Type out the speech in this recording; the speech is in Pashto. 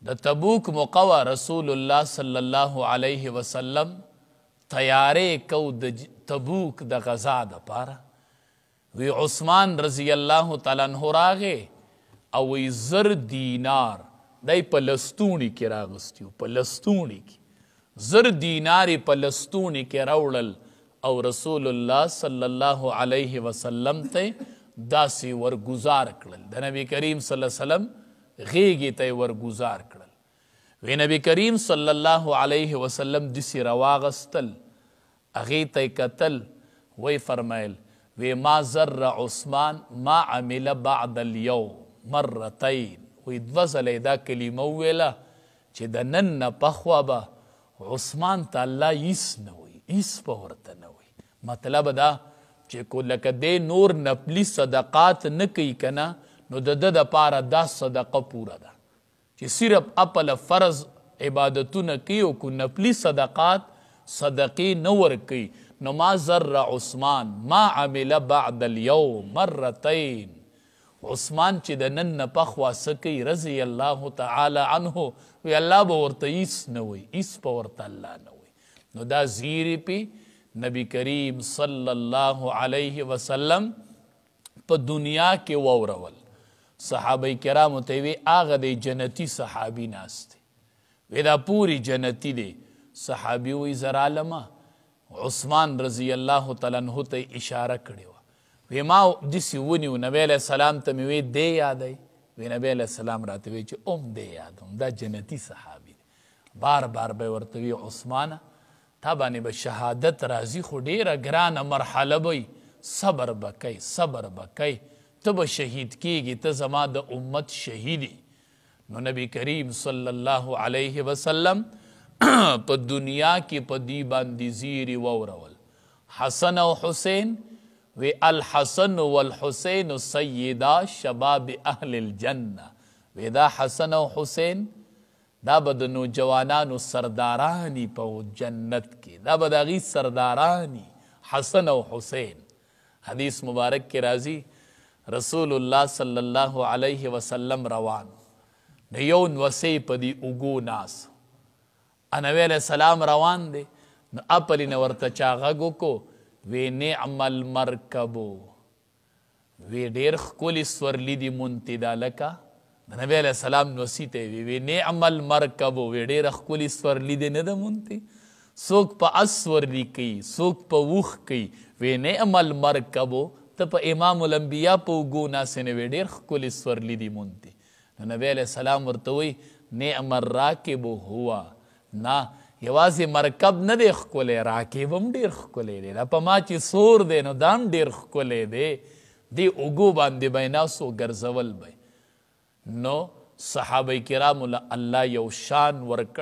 د تبوک موقع رسول الله صلی الله علیه وسلم تیارې کو د تبوک د غزا د پاره وی عثمان رضی الله تعالی عنہ راغې او وی 1000 دینار دای په لستونی کې راغستیو په لستونی کې 1000 دینار په لستونی کې راوړل او رسول الله صلی الله علیه وسلم ته داسې ورګزار کړل د نبی کریم صلی الله علیه وسلم غیږې ته ورګزار کړل وی نبی کریم صلی الله علیه وسلم دسی رواغستل هغې ته کتل وی فرمایل وی ما ضر عثمان ما عمل بعد اليوم مرتين وی 2 ځله دا کلمه وویله چې د نن نه پخوا به عثمان ته الله هیڅ نه وی هیڅ به ورته نه وی مطلب دا چې کو لکه دې نور نفلي صدقات نه کوي که نه نو د ده دپاره دا صدقه پوره ده چې صرف اپله فرض عبادتونه کوي او کو نفلي صدقات صدقې نه ورکوي نو ما ضر عثمان ما عمل بعد اليوم مرتين عثمان چې د نن نه پخوا څه کوي رضی الله تعالی عنه وی الله به ورته هیڅ نه وی هیڅ به ورته الله نه وی نو دا زیری پی نبی کریم صلی الله علیه وسلم په دنیا کې وورول صحابه کرامو ته وی هغه د جنتی صحابي ناست وی دا پوری جنتی دی صحابي وی زر عالمه عثمان رضی الله تعالی عنہ ته اشاره کړې وه وی ما داسې ونیو نبی علیه السلام ته مې وی دی یادی وی نبی علیه السلام راته وی چې دی یادوم دا جنتی صحابي دی بار بار به ورته وی عثمانه تا باندې به شهادت راځي خو ډېره ګرانه مرحله به صبر به کوي صبر به کوي ته به شهید کیږي ته زما د امت شهیدی نو نبی کریم صلی الله علیه وسلم په دنیا کې په دی باندې زیری وورول حسن او حسین وی الحسن والحسین سیدا شباب اهل الجنه وی دا حسن او حسین دا به د نوجوانانو سردارانی په جنت کې دا به د هغې سردارانی حسن او حسین حدیث مبارک کې راځي رسول الله صلی الله علیه وسلم روان د یو نوسۍ په دې اوږو ناس نبی علیه السلام روان دی نو اپلي نه ورته چا غږ وکړو وی نعم المرکبو وی ډېر ښکلي سورلي دي مونتې دا لکه د نبی علیه السلام نوسي ته وی نعم المرکبو وی ډېره ښکلي سورلي دی نه ده مونتې څوک په اس سورلي کوي څوک په اوښ کوي وی نعم المرکبو ته په امام الانبیا په اوږو ناسې نه وی ډېر ښکلي سورلي دي مونتې نو نبی علیه السلام ورته وی نعم الراکب هو نه یوازې مرکب نه دی ښکلی راکب هم ډېر ښکلی دی دا په ما چې سور دی نو دا هم ډېر ښکلی دی دې اوږو باندې به یې ناست و ګرځول به نو صحابه کرامو له الله یو شان ورکړ